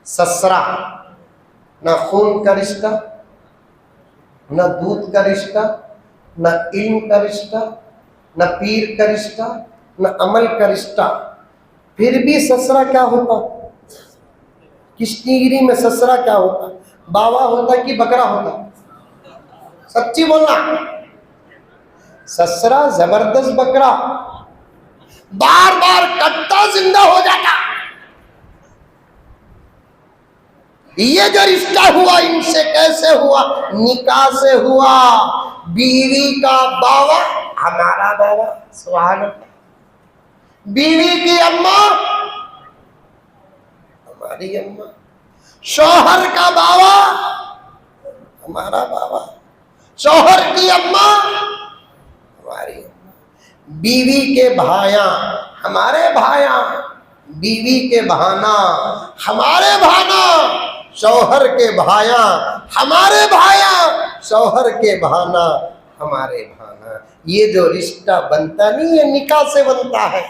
ससुरा न खून का रिश्ता, न दूध का रिश्ता, न इल्म का रिश्ता, न पीर का रिश्ता, न अमल का रिश्ता। फिर भी ससुरा क्या होता? कृष्णगिरी में ससुरा क्या होता? बाबा होता कि बकरा होता? सच्ची बोलना। ससुरा जबरदस्त बकरा, बार बार कटता जिंदा हो जाता। ये जो रिश्ता हुआ इनसे कैसे हुआ? निकाह से हुआ। बीवी का बाबा हमारा बाबा, सुभान अल्लाह। बीवी की अम्मा हमारी अम्मा, शौहर का बाबा हमारा बाबा, शौहर की अम्मा हमारी अम्मा, बीवी के भाया हमारे भाया, बीवी के भाना हमारे भाना, शौहर के भाया हमारे भाया, शौहर के भाना हमारे भाना। ये जो रिश्ता बनता नहीं है निकाह से बनता है,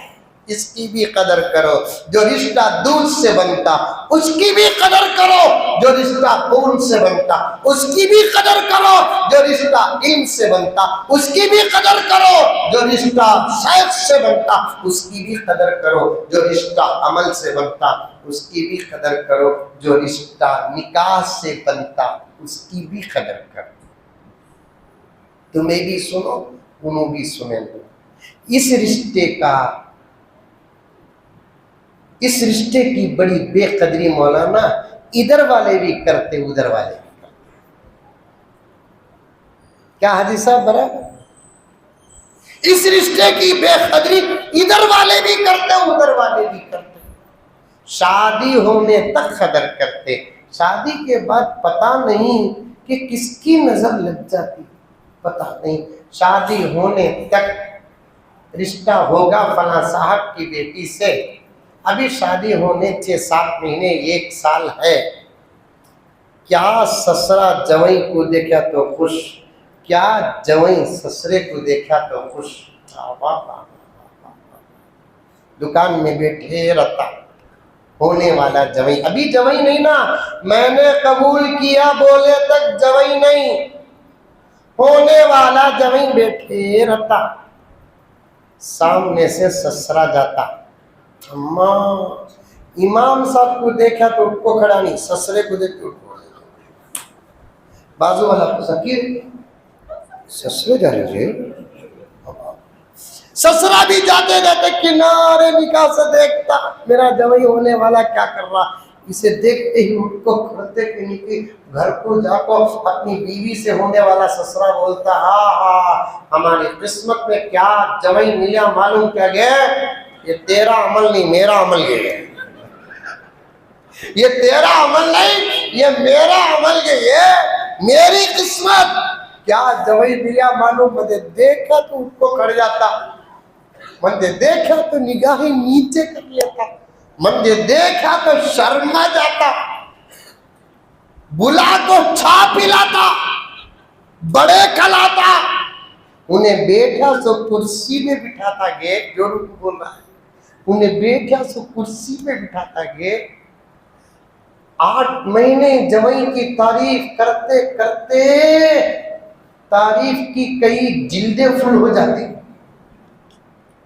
इसकी भी कदर करो। जो रिश्ता दूध से बनता उसकी भी कदर करो, जो रिश्ता खून से बनता उसकी भी कदर करो, जो रिश्ता इल्म से बनता उसकी भी कदर करो, जो रिश्ता शैख से बनता उसकी भी कदर करो, जो रिश्ता अमल से बनता उसकी भी कदर करो, जो रिश्ता निकाह से बनता उसकी भी कदर करो। तुम्हें भी सुनो, उन्हों भी सुने लो। इस रिश्ते की बड़ी बेकदरी मौलाना इधर वाले भी करते उधर वाले भी करते। क्या हाजी साहब बराबर? इस रिश्ते की बेकदरी इधर वाले भी करते उधर वाले भी करते। शादी होने तक कदर करते, शादी के बाद पता नहीं कि किसकी नजर लग जाती, पता नहीं। शादी होने तक रिश्ता होगा फला साहब की बेटी से, अभी शादी होने 6-7 महीने 1 साल है। क्या ससुरा जवाई को देखा तो खुश, क्या जवाई ससुरे को देखा तो खुश। दुकान में बैठे रहता होने वाला जवाई, अभी जवाई नहीं ना, मैंने कबूल किया बोले तक जवाई नहीं, होने वाला जवाई बैठे रहता। सामने से ससुरा जाता, अम्मा इमाम साहब को देखा तो उठको खड़ा नहीं, ससुरे को देख के उठको। बाजू वाला फकीर ससुरे जा रहे थे, ससुरा भी जाते जाते किनारे निकाह से देखता मेरा जवाई होने वाला क्या कर रहा। इसे देखते ही उठको खड़ते के नीचे घर को जाको अपनी बीवी से होने वाला ससुरा बोलता, हा हमारी किस्मत में क्या जवाई मिला मालूम क्या गया? ये तेरा अमल नहीं मेरा अमल ये है, ये तेरा अमल नहीं ये मेरा अमल ये है, मेरी किस्मत। क्या जवाई मिला मालूम? मुझे देखा तो उसको खड़ जाता, मुझे देखा तो निगाहें नीचे कर लेता, मुझे देखा तो शर्मा जाता, बुला को छा पिलाता, बड़े खिलाता, उन्हें बैठा सो कुर्सी में बिठाता गे, जो बोल रहा है, उन्हें बैठा सो कुर्सी में बिठाता गे। 8 महीने जवाई की तारीफ करते करते तारीफ की कई जिल्दें फुल हो जाती,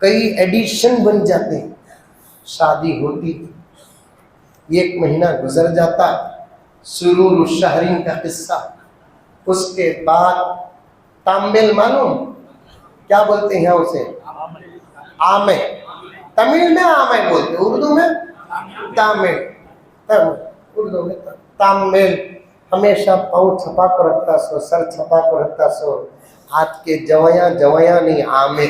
कई एडिशन बन जाते। शादी होती, 1 महीना गुजर जाता, सुरूर शहरीन का किस्सा। उसके बाद तामिल मालूम क्या बोलते हैं उसे? आमे। तमिल में आमे बोलते, उर्दू में तामिल, उर्दू में तामिल। हमेशा पाँव छपा कर रखता सो, सर छपा कर रखता सो। आज के जवाया नहीं आमे।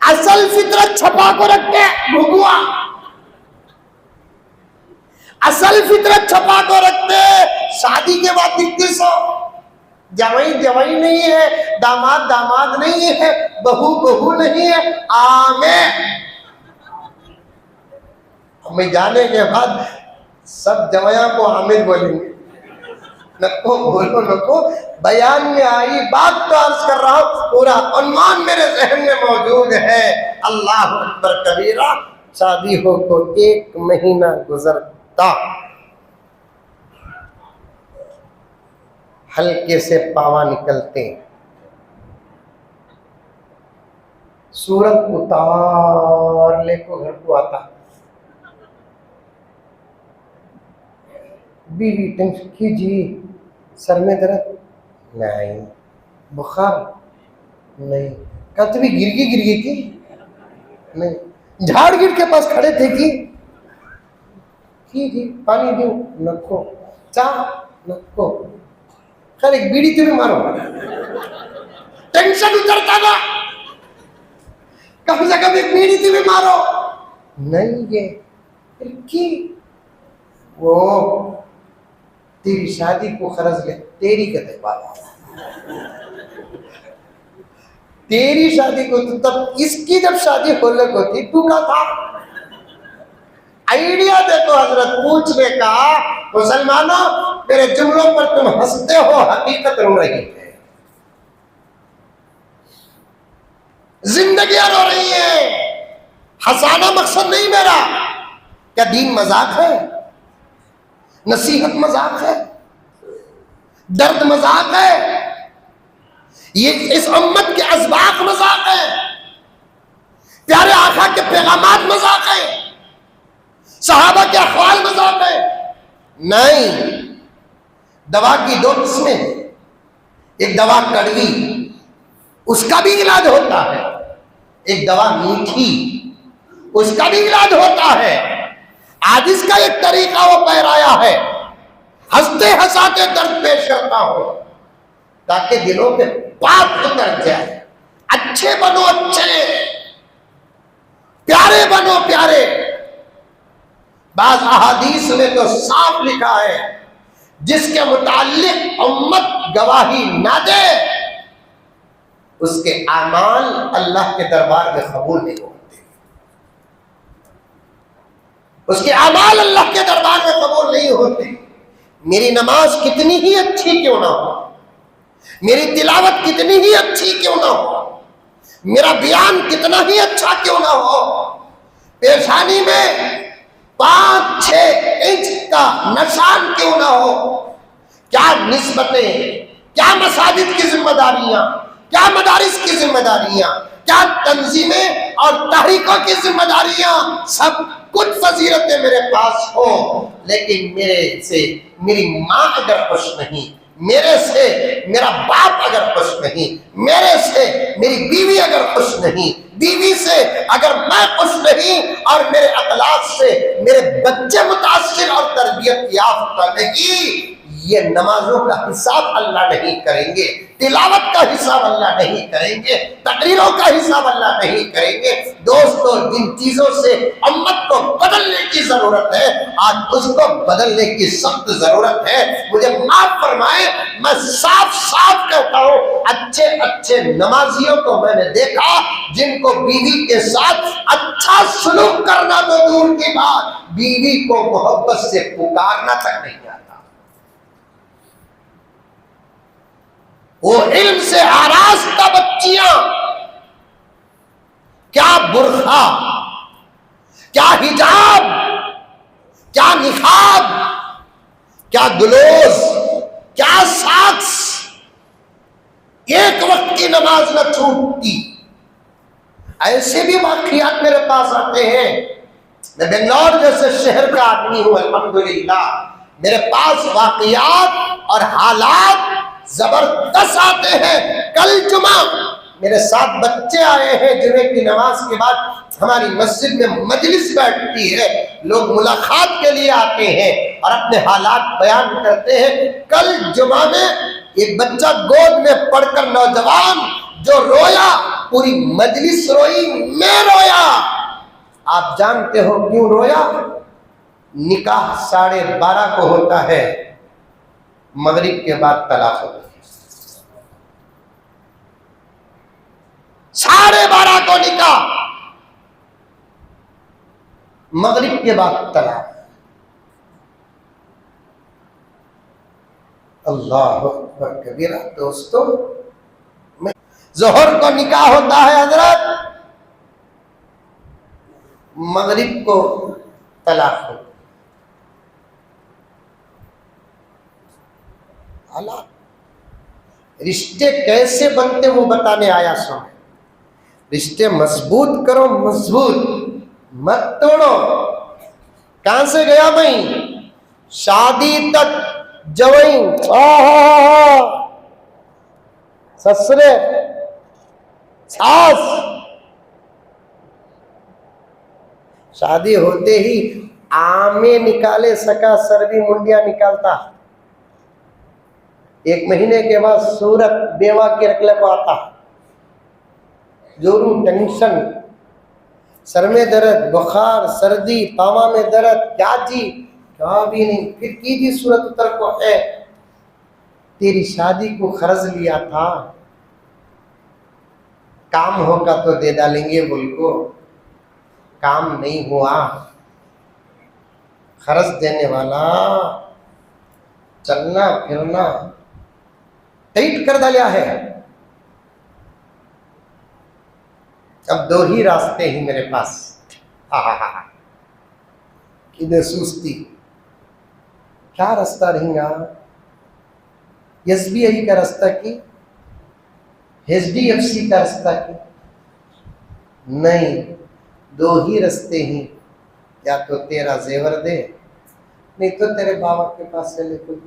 असल फितरत छपा को रखते भुगुआ, असल फितरत छपा को रखते। शादी के बाद दिखते सो जवाई नहीं है, दामाद नहीं है, बहू नहीं है, आमे। हमें जाने के बाद सब जवाया को आमिर बोलेंगे। नको बोलो नको, बयान में आई बात तो अर्ज कर रहा हूँ, पूरा अनुमान मेरे जहन में मौजूद है। अल्लाह अकबर कबीरा। शादी हो को 1 महीना गुजरता, हल्के से पावा निकलते, सूरत उतार ले को घर को आता, बीवी टेंशन कीजिए, सर में दर्द नहीं, बुखार नहीं, कभी गिर गई थी नहीं, झाड़ गिर के पास खड़े थे कि जी पानी दो नको, चाह नको, खैर एक बीड़ी तुम्हें मारो, टेंशन उतरता ना, कम से कम एक बीड़ी तुम्हें मारो नहीं, ये की वो तेरी शादी को खर्च ले, तेरी कहते बाबा, तेरी शादी को तो तब, इसकी जब शादी होने को थी तू का था। आइडिया देखो हजरत पूछने का, मुसलमानों मेरे जुमलों पर तुम हंसते हो, हकीकत रो रही है, जिंदगियां रो रही है। हंसाना मकसद नहीं मेरा, क्या दीन मजाक है, नसीहत मजाक है, दर्द मजाक है, ये इस उम्मत के असबाक मजाक है, प्यारे आका के पैगामात मजाक है, सहाबा के अखवाल मजाक है नहीं। दवा की 2 किस्में, एक दवा कड़वी उसका भी इलाज होता है, एक दवा मीठी उसका भी इलाज होता है। आज इसका एक तरीका वो पैराया है, हंसते हंसाते दर्द पेश करता हो ताकि दिलों पे पाप उतर जाए। अच्छे बनो अच्छे, प्यारे बनो प्यारे। बाज़ अहादीस में तो साफ लिखा है, जिसके मुताल्लिक उम्मत गवाही ना दे उसके आमाल अल्लाह के दरबार में कबूल नहीं होते, उसके आमाल अल्लाह के दरबार में कबूल नहीं होते। मेरी नमाज कितनी ही अच्छी क्यों ना हो, मेरी तिलावत कितनी ही अच्छी क्यों ना हो, मेरा बयान कितना ही अच्छा क्यों ना हो, पेशानी में 5-6 इंच का निशान क्यों ना हो, क्या निस्बतें, क्या मसाजिद की जिम्मेदारियां, क्या मदारिस की जिम्मेदारियां, क्या तंजीमें और तहरीकों की जिम्मेदारियां, सब कुछ फजीलतें मेरे पास हो, लेकिन मेरे से मेरी माँ अगर खुश नहीं, मेरे से मेरा बाप अगर खुश नहीं, मेरे से मेरी बीवी अगर खुश नहीं, बीवी से अगर मैं खुश नहीं, और मेरे अखलाक से मेरे बच्चे मुतासिर और तरबियत याफ्ता नहीं, ये नमाजों का हिसाब अल्लाह नहीं करेंगे, तिलावत का हिसाब अल्लाह नहीं करेंगे, तकरीरों का हिसाब अल्लाह नहीं करेंगे। दोस्तों, जिन चीजों से उम्मत को बदलने की जरूरत है, आज उसको बदलने की सख्त जरूरत है। मुझे माफ फरमाए, मैं साफ साफ कहता हूँ, अच्छे अच्छे नमाजियों को मैंने देखा जिनको बीवी के साथ अच्छा सलूक करना तो दूर की बात, बीवी को मोहब्बत से पुकारना तक नहीं आता। वो इल्म से आरास्ता बच्चियां, क्या बुर्खा, क्या हिजाब, क्या निकाब, क्या ग्लोव्स, क्या साक्स, एक वक्त की नमाज न छूटती। ऐसे भी वाकयात मेरे पास आते हैं। मैं बेंगलोर जैसे शहर का आदमी हूं, अल्हम्दुलिल्लाह, मेरे पास वाकयात और हालात जबरदस्त आते हैं। कल जुमा मेरे 7 बच्चे आए हैं, जुमे की नमाज के बाद हमारी मस्जिद में मजलिस बैठती है, लोग मुलाकात के लिए आते हैं और अपने हालात बयान करते हैं। कल जुमा में एक बच्चा गोद में पड़कर नौजवान जो रोया, पूरी मजलिस रोई, मैं रोया। आप जानते हो क्यों रोया? निकाह 12:30 को होता है, मगरिब के बाद तलाक होती है। 12:30 को निकाह, मगरिब के बाद तलाक। अल्लाह अकबर कबीरा। दोस्तों, जोहर को निकाह होता है हजरत, मगरिब को तलाक हो। अल्लाह रिश्ते कैसे बनते वो बताने आया सो। रिश्ते मजबूत करो, मजबूत मत तोड़ो। कहां से गया भाई? शादी तक जवई ससुरे सास, शादी होते ही आमे निकाले सका सरबी मुंडिया निकालता। 1 महीने के बाद सूरत बेवा के रखले को आता। जोरू टेंशन, सर में दर्द, बुखार, सर्दी, पावा में दर्द, क्या जी क्या भी नहीं। फिर की जी सूरत उतर को है, तेरी शादी को खर्च लिया था, काम होगा तो दे डालेंगे बोल को, काम नहीं हुआ, खर्च देने वाला चलना फिरना टाइट कर डाला है। अब 2 ही रास्ते ही मेरे पास, किधर सुस्ती, क्या रास्ता रहेगा? SBI का रास्ता की HDFC का रास्ता की? नहीं, 2 ही रास्ते ही, या तो तेरा जेवर दे, नहीं तो तेरे बाबा के पास से ले कोई।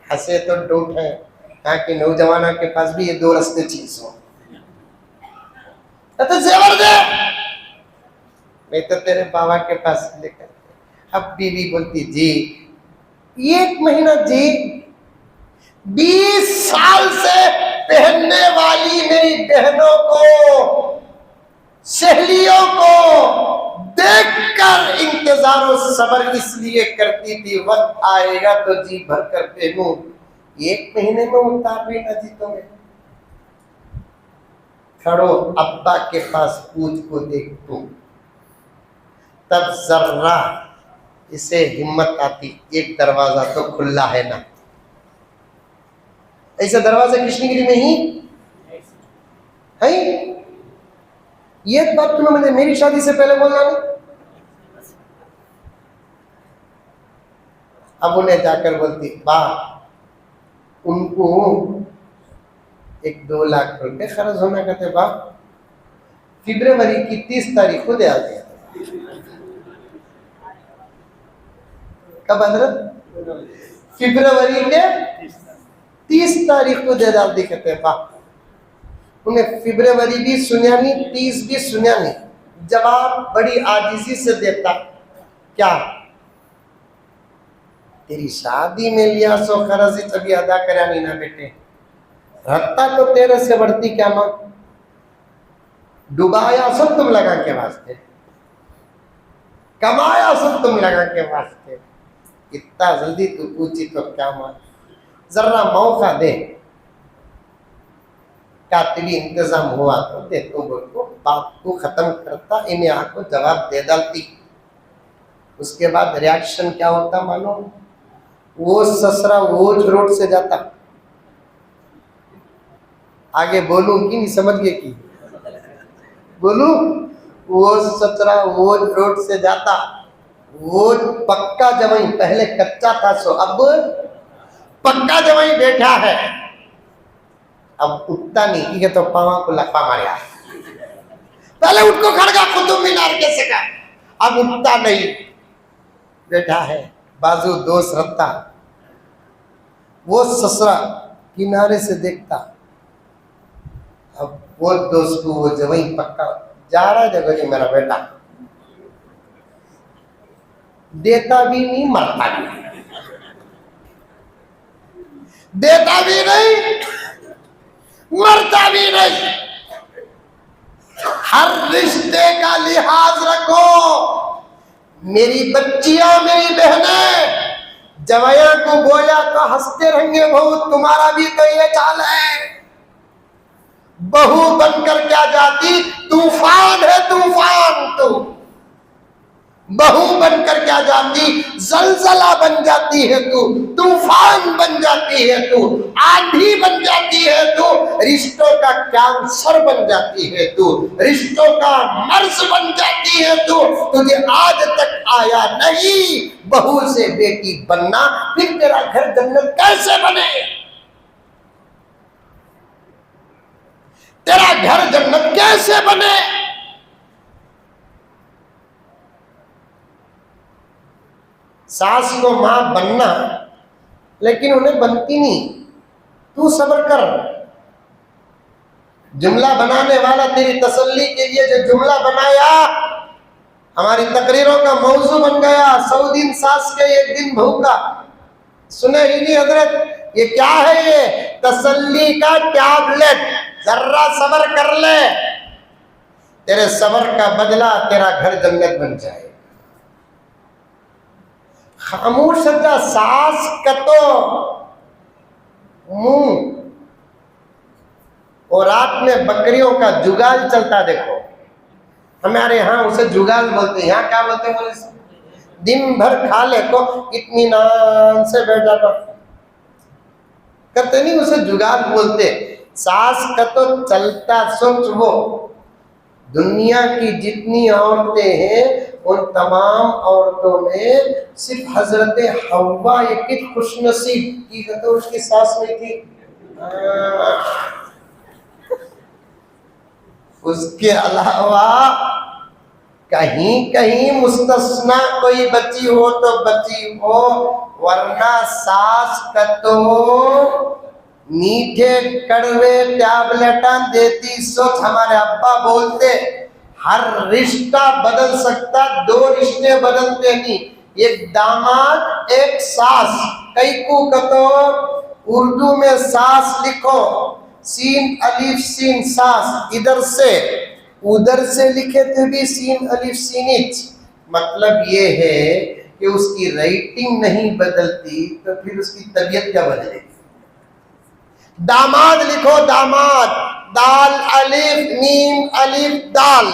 हंसे तो डोट है, कहा कि नौजवाना के पास भी ये 2 रास्ते चीज हो, तो जेवर दे, नहीं तो तेरे बाबा के पास लेकर। अब बीवी बोलती जी 1 महीना जी, 20 साल से पहनने वाली मेरी बहनों को, सहेलियों को देखकर इंतजार और सब्र इसलिए करती थी, वक्त आएगा तो जी भर कर पहनूं। 1 महीने में उतार भी ना जी तुम्हें। खड़ो अब्बा के पास पूछ को देख तू, तब जर्रा इसे हिम्मत आती, एक दरवाजा तो खुला है ना। ऐसा दरवाजा कृष्णगिरी में ही है। ये बात तुम्हें मुझे मेरी शादी से पहले बोलना नहीं। अब उन्हें जाकर बोलती बा, उनको 1-2 लाख रुपए खर्च होना कहते बा, फरवरी की 30 तारीख को दे आ गया। कब हजरत? फरवरी के 30 तारीख को दे डाल दी कहते बा। उन्हें फरवरी भी सुनिया नहीं, 30 भी सुनिया नहीं। जवाब बड़ी आजिजी से देता, क्या तेरी शादी में लिया सो खर्च तभी अदा करा नहीं ना बेटे, रखता तो तेरे से बढ़ती क्या मां, डुबाया सब तुम लगा के वास्ते, कमाया सब तुम लगा के वास्ते, इतना जल्दी तू पूछी तो क्या मां, जरा मौका दे, कातली इंतजाम हुआ तो दे तो बोल को बात को खत्म करता, इन्हें आको जवाब दे डालती। उसके बाद रिएक्शन क्या होता मानो, वो ससरा वो रोड से जाता। आगे बोलूं कि नहीं समझ गए की बोलूं, वो ससरा वो रोड से जाता। वो पक्का जवाई, पहले कच्चा था सो अब पक्का जवाई बैठा है। अब उठता नहीं कि तो पावा को लपा मारिया, पहले उठको खड़गा कुतुब मीनार के सका, अब उठता नहीं, बैठा है बाजू दोस्त रखता। वो ससुरा किनारे से देखता, अब वो दोस्त को वो जवाई पक्का जा रहा जगह जी मेरा बेटा, देता भी नहीं मरता भी, देता भी नहीं मरता भी नहीं। हर रिश्ते का लिहाज रखो। मेरी बच्चियां, मेरी बहनें, जवाया को बोया तो हंसते रहेंगे, बहू तुम्हारा भी तो ये चाल है। बहू बनकर क्या जाती, तूफान है तूफान। तू बहू बनकर क्या जाती, जलजला बन जाती है तू, तूफान बन जाती है तू, आंधी बन जाती है तू, रिश्तों का कैंसर बन जाती है तू, रिश्तों का मर्ज बन जाती है तू। तुझे आज तक आया नहीं बहू से बेटी बनना, फिर तेरा घर जन्नत कैसे बने? तेरा घर जन्नत कैसे बने? सास को मां बनना, लेकिन उन्हें बनती नहीं। तू सब्र कर। जुमला बनाने वाला तेरी तसल्ली के लिए जो जुमला बनाया हमारी तकरीरों का मौजू बन गया, 100 दिन सास के 1 दिन बहू का। सुने ही नहीं हजरत, ये क्या है? ये तसल्ली का टैबलेट। जरा सब्र कर ले, तेरे सब्र का बदला तेरा घर जन्नत बन जाए। खामोश सजा सास कतो मुंह, और रात में बकरियों का जुगाल चलता देखो। हमारे यहाँ उसे जुगाल बोलते हैं, यहाँ क्या बोलते हैं? दिन भर खा ले को इत्मीनान से बैठ जाता करते नहीं, उसे जुगाल बोलते। सास का तो चलता सोच, वो दुनिया की जितनी औरतें हैं उन तमाम औरतों में सिर्फ हजरत हव्वा एक खुशनसीब की तो उसकी सास में थी। उसके अलावा कहीं कहीं मुस्तस्ना कोई बची हो तो बची हो, वरना सास का तो मीठे कड़वे टैबलेटा देती। सोच, हमारे अब्बा बोलते हर रिश्ता बदल सकता, 2 रिश्ते बदलते नहीं, एक दामाद एक सास। कई को कतो उर्दू में सास लिखो, सीन अलिफ सीन सास, इधर से उधर से लिखे थे भी सीन अलिफ सीनिच। मतलब ये है कि उसकी राइटिंग नहीं बदलती तो फिर उसकी तबीयत क्या बदलेगी? दामाद लिखो, दामाद, दाल अलिफ मीम अलिफ दाल,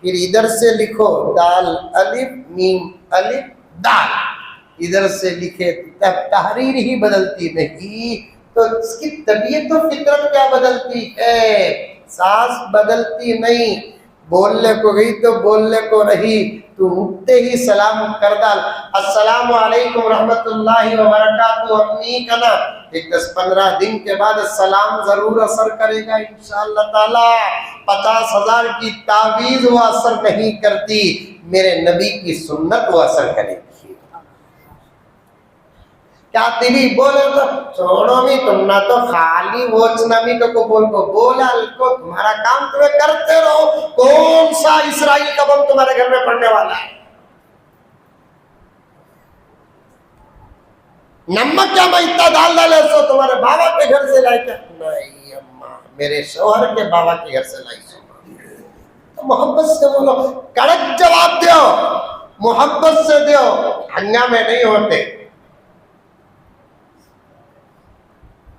फिर इधर से लिखो दाल अलिफ मीम अलिफ दाल। इधर से लिखे तब तहरीर ही बदलती नहीं तो इसकी तबीयत तो फितरत क्या बदलती है? सास बदलती नहीं। बोलने को गई तो बोलने को रही, तू उठते ही सलाम कर डाल, अस्सलामु अलैकुम रहमतुल्लाहि व बरकातहू अम्मी कना। एक 10-15 दिन के बाद सलाम जरूर असर करेगा इंशाअल्लाह ताला। 50,000 की तावीज वो असर नहीं करती, मेरे नबी की सुन्नत वो असर करेगी। क्या तेरी बोले तो छोड़ो भी, तुम ना तो खाली वोचनामी को बोल को बोला को, तुम्हारा काम तुम्हें करते रहो। कौन सा इस्राइल का बम तुम्हारे घर में पड़ने वाला है? नमक क्या मैं इतना डाल डाले सो तुम्हारे बाबा के घर से लाई क्या? नहीं अम्मा, मेरे शौहर के बाबा के घर से लाई सो। तो मोहब्बत से बोलो, कड़क जवाब दो, मोहब्बत से दो, हंगामे नहीं होते।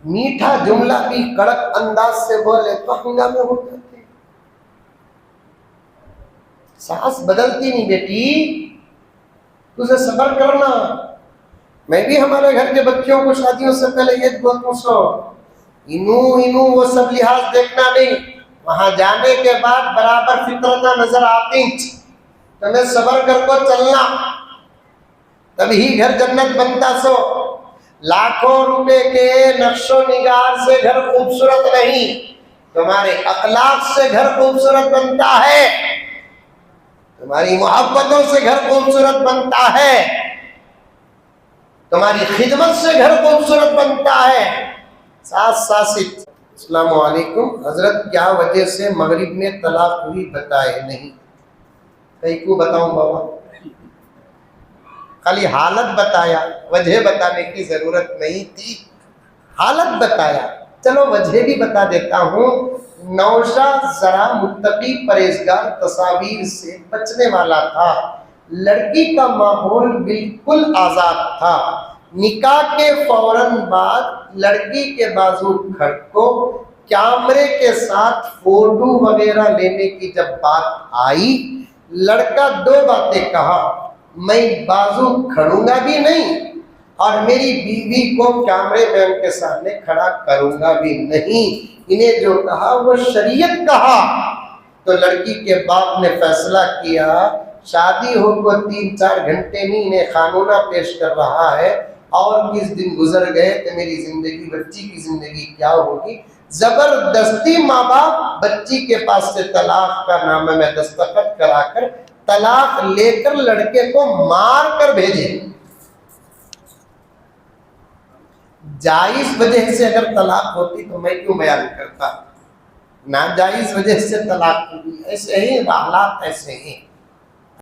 मीठा जुमला भी कड़क अंदाज से बोले तो हंगामे हो जाते। सास बदलती नहीं बेटी, तुझे सब्र करना। मैं भी हमारे घर के बच्चों को शादियों से पहले ये बोलता हूँ, इनू इनू वो सब लिहाज देखना नहीं, वहां जाने के बाद बराबर फितरता नजर आती, तुम्हें सब्र कर को चलना, तभी घर जन्नत बनता। सो लाखों रुपए के नक्शो निगार से घर खूबसूरत नहीं, तुम्हारे अखलाक से घर खूबसूरत बनता है, तुम्हारी मोहब्बतों से घर खूबसूरत बनता है, तुम्हारी खिदमत से घर खूबसूरत बनता है। सास सासित अस्सलाम वालेकुम हजरत, क्या वजह से मगरिब में तलाक हुई बताए? नहीं, कहीं को बताऊं बाबा? खाली हालत बताया, वजह बताने की जरूरत नहीं थी। हालत बताया, चलो वजह भी बता देता हूँ। नौशाद जरा मुत्तकी परहेजगार तस्वीर से बचने वाला था, लड़की का माहौल बिल्कुल आजाद था। निकाह के फौरन बाद लड़की के बाजू खड़को, कैमरे के साथ फोटो वगैरह लेने की जब बात आई, लड़का दो बातें कहा, मैं बाजू खड़ूंगा भी नहीं और मेरी बीवी को कैमरे मैन के सामने खड़ा करूंगा भी नहीं। इन्हें जो कहा वो शरीयत कहा। तो लड़की के बाप ने फैसला किया, शादी हो को 3-4 घंटे नहीं, इन्हें कानूना पेश कर रहा है और 20 दिन गुजर गए तो मेरी जिंदगी, बच्ची की जिंदगी क्या होगी। जबरदस्ती माँ बाप बच्ची के पास से तलाक का नामा में दस्तखत कराकर तलाक लेकर लड़के को मार कर भेजे। जायज वजह से अगर तलाक होती तो मैं क्यों बयान करता, नाजायज वजह से तलाक होगी। ऐसे ही हालात ऐसे ही।